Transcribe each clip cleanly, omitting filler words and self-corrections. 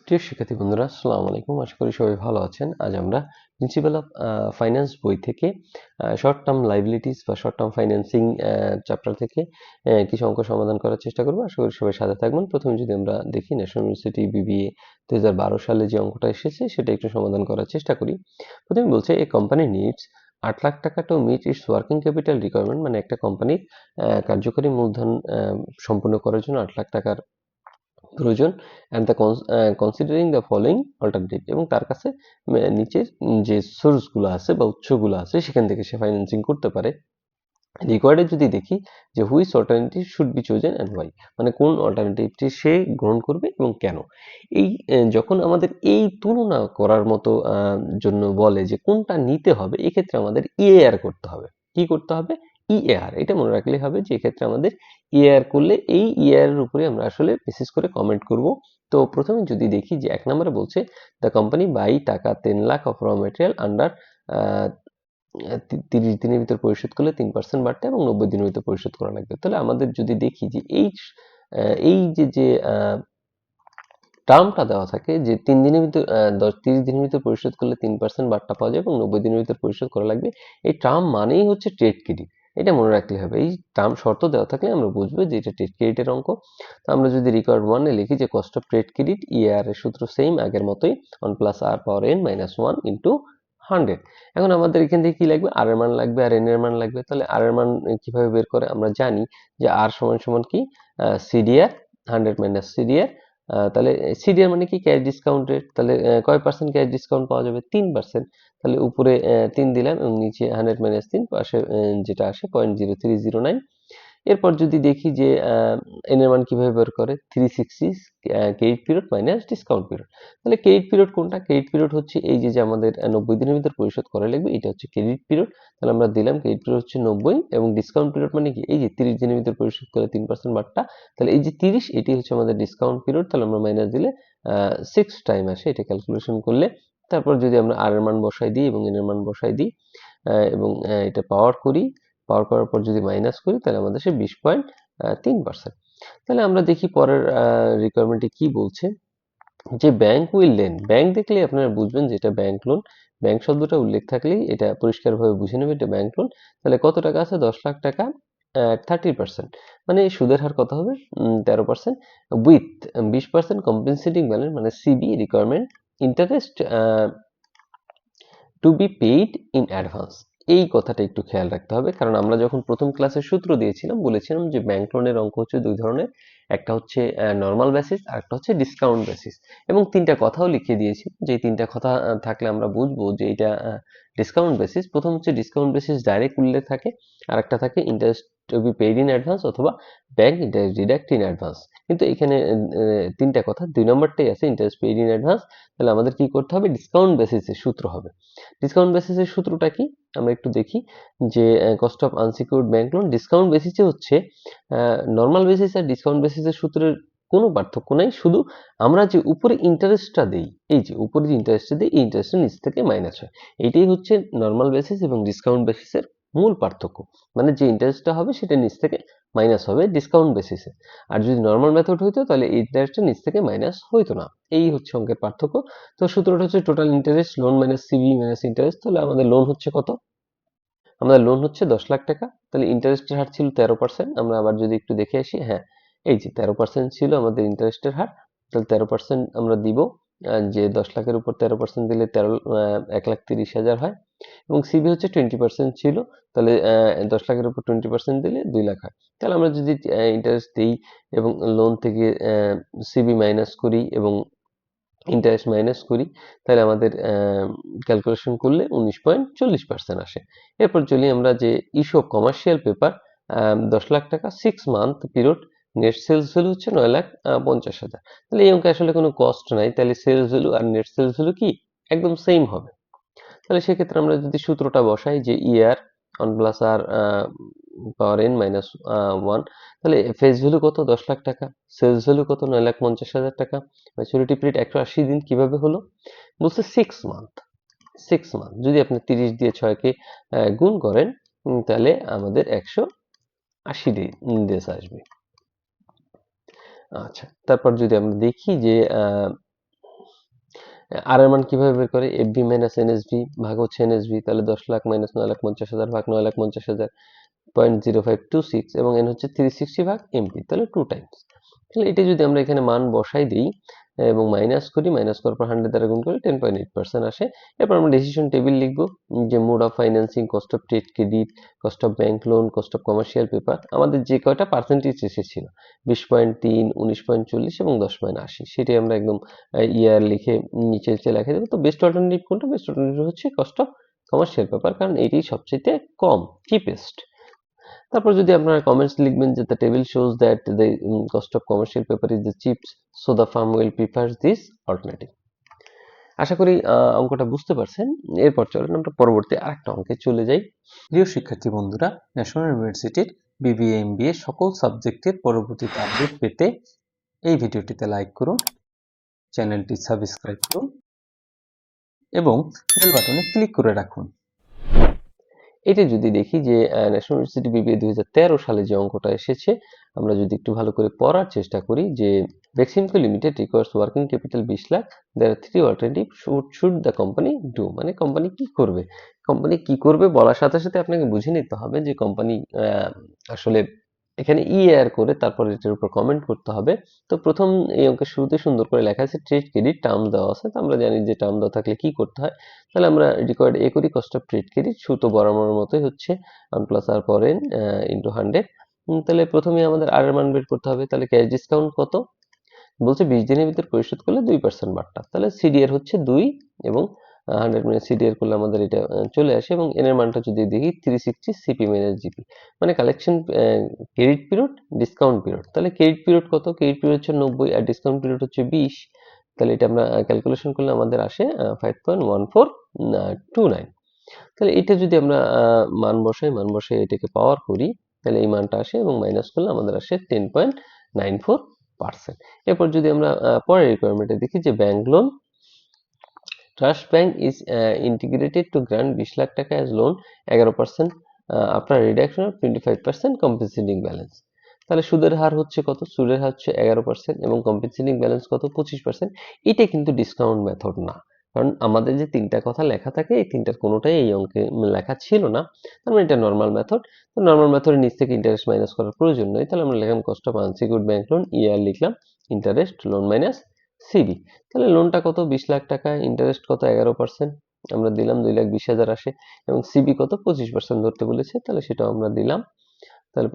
প্রিয় শিক্ষার্থী বন্ধুরা, আসসালামু আলাইকুম। আশা করি সবাই ভালো আছেন। আজ আমরা প্রিন্সিপাল অফ ফাইন্যান্স বই থেকে শর্ট টার্ম লায়াবিলিটিস বা শর্ট টার্ম ফাইন্যান্সিং চ্যাপ্টার থেকে কিছু অঙ্ক সমাধান করার চেষ্টা করব। আশা করি সবাই সাথে থাকবেন। প্রথমে যদি আমরা দেখি ন্যাশনাল ইউনিভার্সিটি বিবিএ 2012 সালে যে অঙ্কটা এসেছে সেটা একটু সমাধান করার চেষ্টা করি। প্রথমে বলছে এ কোম্পানি নিডস 8 লাখ টাকা to meet its working capital requirement, মানে একটা কোম্পানির কার্যকরী মূলধন সম্পূর্ণ করার জন্য 8 লাখ টাকার প্রয়োজন and the considering the following alternative, এবং তার কাছে নিচের যে সোর্সগুলো আছে বা উৎসগুলো আছে সেখান থেকে সে ফাইন্যান্সিং করতে পারে। রিকোয়ার্ডে যদি দেখি যে which alternative should be chosen and why, মানে কোন অল্টারনেটিভটি সে গ্রহণ করবে এবং কেন। এই যখন আমাদের এই তুলনা করার মতো জন্য বলে যে কোনটা নিতে হবে, এক্ষেত্রে আমাদের ইএআর করতে হবে। কি করতে হবে? ইএআর। এটা মনে রাখলেই হবে যে এক্ষেত্রে আমাদের ইএআর করলে এই ইএআর এর উপরে আমরা আসলে বিশেষ করে কমেন্ট করব। তো প্রথমে যদি দেখি যে 1 নম্বরে বলছে দ্য কোম্পানি বাই টাকা 10 লাখ অফ র মেটেরিয়াল আন্ডার 30 দিনের ভিতর পরিশোধ করলে 3% বাড়তে এবং 90 দিনের ভিতর পরিশোধ করা লাগবে। তাহলে আমাদের যদি দেখি যে এই যে টার্মটা দেওয়া থাকে যে 3 দিনের ভিতর 30 দিনের ভিতর পরিশোধ করলে 3% বার্তা পাওয়া যায় এবং 90 দিনের ভিতর পরিশোধ করা লাগবে। এই টার্ম মানেই হচ্ছে ট্রেড ক্রেডিট। এটা মনে রাখতে হবে। এই টার্ম শর্ত দেওয়া থাকলে আমরা বুঝবো যে এটা ট্রেড ক্রেডিটের অঙ্ক। তো আমরা যদি রিকোয়ার্ড 1 এ লিখি যে কস্ট অফ ট্রেড ক্রেডিট ইআর এর সূত্র সেম আগের মতোই 1 plus r power n minus 1 into 100। এখন আমাদের এখান থেকে কি লাগবে? আর এর মান লাগবে আর এন এর মান লাগবে। তাহলে আর এর মান কিভাবে বের করে? আমরা জানি যে আর সমান সমান কি সিডিআর 100 মাইনাস সিডিআর। তাহলে সিডিআর মানে কি? Cash discount rate. তাহলে কয় পার্সেন্ট ক্যাশ ডিসকাউন্ট পাওয়া যাবে? 3%। তাহলে উপরে 3 দিলাম এবং নিচে 100 মাইনাস 3 পাশে যেটা আসে 0.0309। এরপর যদি দেখি যে এন এর মান কিভাবে বের করে? 360 credit period minus discount period. তাহলে ক্রেডিট পিরিয়ড কোনটা? ক্রেডিট পিরিয়ড হচ্ছে এই যে আমাদের 90 দিনের ভিতর পরিশোধ করা লাগবে, এটা হচ্ছে ক্রেডিট পিরিয়ড। তাহলে আমরা দিলাম ক্রেডিট পিরিয়ড হচ্ছে 90 এবং ডিসকাউন্ট পিরিয়ড মানে কি? এই যে 30 দিনের ভিতর পরিশোধ করলে 3% বাড়টা। তাহলে এই যে 30 এটি হচ্ছে আমাদের ডিসকাউন্ট পিরিয়ড। তাহলে আমরা মাইনাস দিলে 6 টাইম আসে, এটা ক্যালকুলেশন করলে। তারপর যদি আমরা আর এর মান বসাই দিই এবং এন এর মান বসাই দিই এবং এটা পাওয়ার করি, পাওয়ার করার পর যদি মাইনাস করি তাহলে আমাদের সে 20.3%। তাহলে আমরা দেখি পরের রিকোয়ারমেন্টে কি বলছে যে ব্যাংক উইল লেন। ব্যাংক দেখলেই আপনারা বুঝবেন যে এটা ব্যাংক লোন। ব্যাংক শব্দটা উল্লেখ থাকলেই এটা পরিষ্কারভাবে বুঝে নেবে এটা ব্যাংক লোন। তাহলে কত টাকা আছে? 10 লাখ টাকা 30%, মানে সুদের হার কত হবে? 13%, উইথ 20% কম্পেনসেটিং ব্যালেন্স মানে CB requirement interest to be paid in advance. এই কথাটা একটু খেয়াল রাখতে হবে, কারণ আমরা যখন প্রথম ক্লাসে সূত্র দিয়েছিলাম বলেছিলাম যে ব্যাংক লোনের অঙ্ক হচ্ছে দুই ধরনের। একটা হচ্ছে নর্মাল বেসিস আর একটা হচ্ছে ডিসকাউন্ট বেসিস, এবং তিনটা কথাও লিখিয়ে দিয়েছি। যে তিনটা কথা থাকলে আমরা বুঝবো যে এটা ডিসকাউন্ট বেসিস। প্রথম হচ্ছে ডিসকাউন্ট বেসিস ডাইরেক্ট উল্লেখ থাকে, আর একটা থাকে interest to be paid in advance অথবা bank interest deduct in advance. কিন্তু এখানে তিনটা কথা, 2 নম্বরটাই আছে ইন্টারেস্ট পেইড ইন অ্যাডভান্স। তাহলে আমাদের কি করতে হবে? ডিসকাউন্ট বেসিসের সূত্র হবে। ডিসকাউন্ট বেসিসের সূত্রটা কি? আমরা একটু দেখি যে cost of unsecured bank loan discount বেসিসে হচ্ছে নরমাল বেসিস আর ডিসকাউন্ট বেসিসের সূত্রের কোনো পার্থক্য নাই। শুধু আমরা যে উপরে ইন্টারেস্টটা দেই, এই যে উপরে যে ইন্টারেস্টটা দেই, এই ইন্টারেস্টের নিচ থেকে মাইনাস হয়। এইটাই হচ্ছে নরমাল বেসিস এবং ডিসকাউন্ট বেসিসের মূল পার্থক্য। মানে যে ইন্টারেস্টটা হবে সেটা নিচ থেকে মাইনাস হবে ডিসকাউন্ট বেসিসে। আর যদি নরমাল মেথড হইতো তাহলে এই ইন্টারেস্টটা নিচ থেকে মাইনাস হইতো না। এই হচ্ছে অঙ্কের পার্থক্য। তো সূত্রটা হচ্ছে total interest loan minus CB minus interest. তাহলে আমাদের লোন হচ্ছে কত? আমাদের লোন হচ্ছে 10 লাখ টাকা। তাহলে ইন্টারেস্টের হার ছিল 13%। আমরা আবার যদি একটু দেখে আসি, হ্যাঁ এই যে 13% ছিল আমাদের ইন্টারেস্টের হার। তাহলে 13% আমরা দিব, যে 10 লাখের উপর 13% দিলে 1,30,000 হয়। এবং সিবি হচ্ছে 20% ছিল। তাহলে 10 লাখের উপর 20% দিলে 2 লাখ হয়। তাহলে আমরা যদি ইন্টারেস্ট দিই এবং লোন থেকে সিবি মাইনাস করি এবং ইন্টারেস্ট মাইনাস করি, তাহলে আমাদের ক্যালকুলেশন করলে 19.40% আসে। এরপর চলি আমরা যে issue of commercial paper 10 lakh টাকা 6 month period, net sales value হচ্ছে 9,50,000। তাহলে এই অঙ্কে আসলে কোনো কস্ট নাই, তাহলে সেলস ভ্যালু আর নেট সেলস ভ্যালু কি একদম সেম হবে। তাহলে সেক্ষেত্রে আমরা যদি সূত্রটা বসাই যে ইয়ার 1 প্লাস আর পাওয়ার এন মাইনাস 1, তাহলে ফেস ভ্যালু কত? 10 লাখ টাকা। সেলস ভ্যালু কত? 9,50,000 টাকা। ম্যাচুরিটি পিরিয়ড 180 দিন। কিভাবে হলো? বলছে 6 মান্থ। 6 মান্থ যদি আপনি 30 দিয়ে 6 কে গুণ করেন, তাহলে আমাদের 180 ডেজ আসবে। আচ্ছা, তারপর যদি আমরা দেখি যে আর এর মান কিভাবে বের করে? এফভি মাইনাস এনএসভি ভাগ হচ্ছে এনএসভি, তাহলে 10 লাখ মাইনাস 9,50,000 ভাগ 9,50,000, 0.0526, এবং এন হচ্ছে 360 ভাগ এমপি, তাহলে 2 টাইমস। তাহলে এটা যদি আমরা এখানে মান বসাই দিই এবং মাইনাস করি, মাইনাস করার পর 100 দ্বারা গুণ করি, 10.8% আসে। এরপর আমরা ডিসিশন টেবিল লিখব, যে mode of financing, cost of trade credit, cost of bank loan, cost of commercial paper, আমাদের যে কয়টা পার্সেন্টেজ এসেছিল 20.3, 19.40 এবং 10.80, সেটাই আমরা একদম ইয়ার লিখে নিচে লেখা দেবো। তো বেস্ট অল্টারনেটিভ কোনটা? বেস্ট অল্টারনেটিভ হচ্ছে কস্ট অফ কমার্শিয়াল পেপার, কারণ এটি সবচেয়ে কম, চিপেস্ট। তারপর যদি আপনারা কমেন্টস লিখবেন যে the table shows that the cost of commercial paper is the cheapest, so the firm will prefer this alternative. আশা করি অঙ্কটা বুঝতে পারছেন। এরপর চলেন আমরা পরবর্তী আরেকটা অঙ্কে চলে যাই। প্রিয় শিক্ষার্থী বন্ধুরা, ন্যাশনাল ইউনিভার্সিটির বিবিএ এমবিএ সকল সাবজেক্টের পরবর্তীতে আপডেট পেতে এই ভিডিওটিতে লাইক করুন, চ্যানেলটি সাবস্ক্রাইব করুন এবং বেল বাটনে ক্লিক করে রাখুন। এটা যদি দেখি যে ন্যাশনাল ইউনিভার্সিটি বিবিএ 2013 সালে যে অঙ্কটা এসেছে, আমরা যদি একটু ভালো করে পড়ার চেষ্টা করি, যে Beximco limited requires working capital 20 lakh, there are 3 alternative, should the company do, মানে কোম্পানি কি করবে। কোম্পানি কি করবে বলার সাথে সাথে আপনাকে বুঝে নিতে হবে যে কোম্পানি আসলে এখানে আর করে তারপর এটার উপর কমেন্ট করতে হবে। তো প্রথম এই অঙ্কের শুরুতে সুন্দর করে লেখা আছে ট্রেড ক্রেডিট টার্ম দেওয়া আছে, তো আমরা জানি যে টার্ম দেওয়া থাকলে কি করতে হয়। তাহলে আমরা রিকোয়ার্ড এ করি, কস্ট অফ ট্রেড ক্রেডিট সুতো বরাবরের মতোই হচ্ছে 1 প্লাস আর পর এন ইন্টু 100। তাহলে প্রথমে আমাদের আর এর মান বের করতে হবে। তাহলে ক্যাশ ডিসকাউন্ট কত? বলছে 20 দিনের ভিতর পরিশোধ করলে 2% বার্তা, তাহলে সিডিআর হচ্ছে 2 এবং 100 মিনিট সিডিআর করলে আমাদের এটা চলে আসে। এবং এন এর মানটা যদি দেখি 360 সিপি মাইনাস জিপি, মানে collection credit period, discount period. তাহলে ক্রেডিট পিরিয়ড কত? ক্রেডিট পিরিয়ড হচ্ছে 90 আর ডিসকাউন্ট পিরিয়ড হচ্ছে 20। তাহলে এটা আমরা ক্যালকুলেশন করলে আমাদের আসে 5.1429। তাহলে এটা যদি আমরা মান বসাই এটাকে পাওয়ার করি, তাহলে এই মানটা আসে এবং মাইনাস করলে আমাদের আসে 10.94%। এরপর যদি আমরা পরের রিকোয়ারমেন্টে দেখি যে bank loan, trust bank is integrated to grant 20 lakh টাকা as loan 11% after reduction of 25% compensating balance. তাহলে সুদের হার হচ্ছে কত? সুদের হার হচ্ছে 11% এবং কম্পেনসেটিং ব্যালেন্স কত? 25%। এটা কিন্তু ডিসকাউন্ট মেথড না, কারণ আমাদের যে তিনটা কথা লেখা থাকে এই তিনটার কোনোটাই এই অঙ্কে লেখা ছিল না। তার মানে এটা নর্মাল মেথড। তো নর্মাল মেথডের নিচ থেকে ইন্টারেস্ট মাইনাস করার প্রয়োজন নেই। তাহলে আমরা লিখলাম cost of unsecured bank loan, ইয়ার লিখলাম ইন্টারেস্ট লোন মাইনাস সিবি। তাহলে লোনটা কত? 20 লাখ টাকা, ইন্টারেস্ট কত? 11%, আমরা দিলাম 2,20,000 আসে, এবং সিবি কত? 25% ধরতে বলেছে, তাহলে সেটাও আমরা দিলাম। তাহলে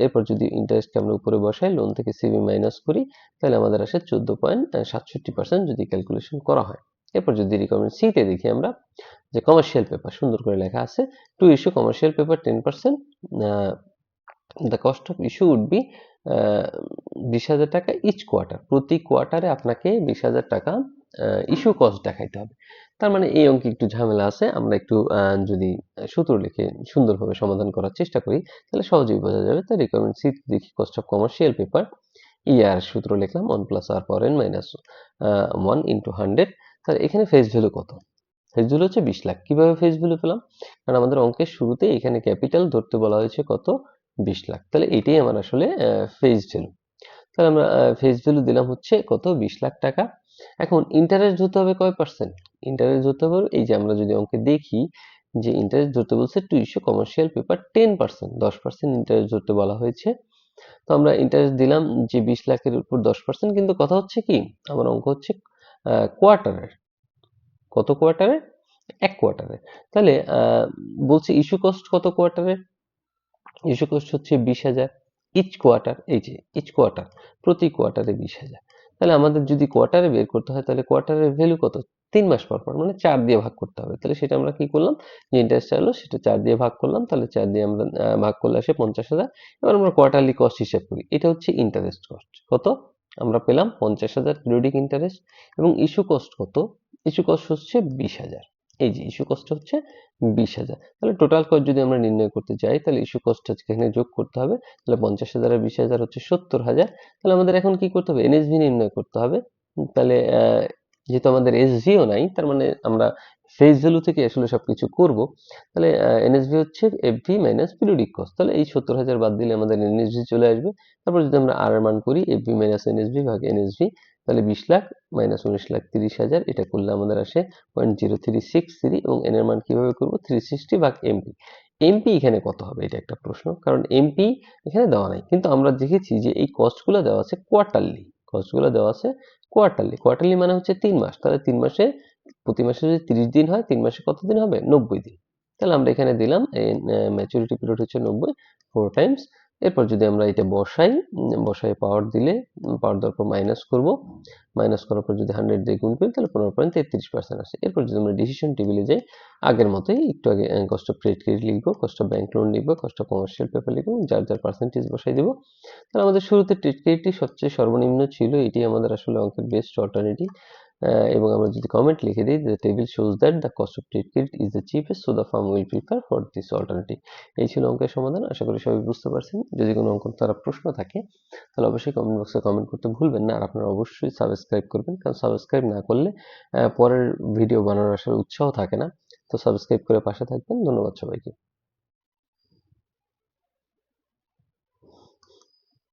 এরপর যদি ইন্টারেস্টকে আমরা উপরে বসাই, লোন থেকে সিবি মাইনাস করি, তাহলে আমাদের আসে 14.67% যদি ক্যালকুলেশন করা হয়। এরপর যদি রিকোয়ারমেন্ট সি তে দেখি আমরা, যে কমার্শিয়াল পেপার সুন্দর করে লেখা আছে, to issue commercial paper 10%, the cost of issue would be 20,000 টাকা ইচ কোয়ার্টার, প্রতি কোয়ার্টারে আপনাকে 20,000 টাকা ইস্যু কস্ট দেখাইতে হবে। তার মানে এই অঙ্কে একটু ঝামেলা আছে, আমরা একটু যদি সূত্র লিখে সুন্দরভাবে সমাধান করার চেষ্টা করি তাহলে সহজেই বোঝা যাবে। তাই রিকোয়ারমেন্ট সি দেখি কস্ট অফ কমার্শিয়াল পেপার, ইয়ার সূত্র লিখলাম 1 প্লাস আর পাওয়ার এন মাইনাস 1 ইন্টু 100। তাহলে এখানে ফেস ভ্যালু কত? ফেস ভ্যালু হচ্ছে 20 লাখ। কিভাবে ফেস ভ্যালু পেলাম? কারণ আমাদের অঙ্কের শুরুতে এখানে ক্যাপিটাল ধরতে বলা হয়েছে কত? 20 লাখ। তাহলে এটাই আমার আসলে ফেস ভ্যালু। তাহলে আমরা ফেস ভ্যালু দিলাম হচ্ছে কত? 20 লাখ টাকা। এখন ইন্টারেস্ট ধরতে হবে কয় পার্সেন্ট? ইন্টারেস্ট ধরতে হবে, এই যে আমরা যদি অঙ্কে দেখি যে ইন্টারেস্ট ধরতে বলছে to issue commercial paper 10%, 10% interest ধরতে বলা হয়েছে। তো আমরা ইন্টারেস্ট দিলাম যে 20 লাখের উপর 10%, কিন্তু কথা হচ্ছে কি, আমার অঙ্ক হচ্ছে কোয়ার্টারের। কত কোয়ার্টারে? 1 কোয়ার্টারে। তাহলে বলছে ইস্যু কস্ট কত কোয়ার্টারে? ইস্যু কস্ট হচ্ছে 20,000 ইচ কোয়ার্টার, এই যে ইচ কোয়ার্টার, প্রতি কোয়ার্টারে 20,000। তাহলে আমাদের যদি কোয়ার্টারে বের করতে হয় তাহলে কোয়ার্টারের ভ্যালু কত? 3 মাস পর পর, মানে 4 দিয়ে ভাগ করতে হবে। তাহলে সেটা আমরা কি করলাম, যে ইন্টারেস্ট হলো সেটা 4 দিয়ে ভাগ করলাম, তাহলে 4 দিয়ে আমরা ভাগ করলে আসে 50,000। এবার আমরা কোয়ার্টারলি কস্ট হিসাব করি, এটা হচ্ছে ইন্টারেস্ট কস্ট কত? আমরা পেলাম 50,000 পিরিয়ডিক ইন্টারেস্ট। এবং ইস্যু কস্ট কত? ইস্যু কস্ট হচ্ছে 20,000, এই যে ইস্যু কস্ট হচ্ছে 20,000। তাহলে টোটাল কস্ট যদি আমরা নির্ণয় করতে চাই তাহলে ইস্যু কস্ট এখানে যোগ করতে হবে। তাহলে 50,000 আর 20,000 হচ্ছে 70,000। তাহলে আমাদের এখন কি করতে হবে? এনএসভি নির্ণয় করতে হবে। তাহলে যেহেতু আমাদের এসভিও নাই, তার মানে আমরা ফেস ভ্যালু থেকে আসলে সবকিছু করব। তাহলে এনএসভি হচ্ছে এফভি মাইনাস পিরিয়ডিক কস্ট। তাহলে এই 70,000 বাদ দিলে আমাদের এনএসভি চলে আসবে। তারপর যদি আমরা আর এর মান করি, এফভি মাইনাস এনএসভি ভাগ এনএসভি, তাহলে 20 লাখ মাইনাস 19,30,000 এটা করলে আমাদের আসে 0.0363 এবং n এর মান কিভাবে করব 360 ভাগ এমপি। এমপি এখানে কত হবে এটা একটা প্রশ্ন, কারণ এমপি এখানে দেওয়া নাই, কিন্তু আমরা দেখেছি যে এই কস্টগুলো দেওয়া আছে কোয়ার্টারলি, কস্টগুলো দেওয়া আছে কোয়ার্টারলি। কোয়ার্টারলি মানে হচ্ছে 3 মাস, তাহলে 3 মাসে প্রতি মাসে যদি 30 দিন হয় 3 মাসে কত দিন হবে 90 দিন। তাহলে আমরা এখানে দিলাম ম্যাচুরিটি পিরিয়ড হচ্ছে 90 4 টাইমস। এরপর যদি আমরা এটা বসাই, বসাই পাওয়ার দিলে পাওয়ার দেওয়ার পর মাইনাস করব, মাইনাস করার পর যদি 100 দিয়ে গুণ করি তাহলে 15.33% আসে। এরপর যদি আমরা ডিসিশন টেবিলে যাই আগের মতোই একটু আগে কস্ট অফ ট্রেড ক্রেডিট লিখবো, কস্ট অফ ব্যাংক লোন লিখবো, কস্ট অফ কমার্শিয়াল পেপার লিখবো, যার যার পার্সেন্টেজ বসাই দেবো। তাহলে আমাদের শুরুতে ট্রেড ক্রেডিটটি সবচেয়ে সর্বনিম্ন ছিল, এটি আমাদের আসলে অঙ্কের বেস্ট অল্টারনেটিভ। এবং আমরা যদি কমেন্ট লিখে দিই, the table shows that the cost of trade credit is the cheapest, so the firm will prefer for this alternative. এই ছিল অঙ্কের সমাধান। আশা করি সবাই বুঝতে পারছেন। যদি কোনো অঙ্ক দ্বারা প্রশ্ন থাকে তাহলে অবশ্যই কমেন্ট বক্সে কমেন্ট করতে ভুলবেন না। আর আপনারা অবশ্যই সাবস্ক্রাইব করবেন, কারণ সাবস্ক্রাইব না করলে পরের ভিডিও বানানোর আসলে উৎসাহ থাকে না। তো সাবস্ক্রাইব করে পাশে থাকবেন। ধন্যবাদ সবাইকে।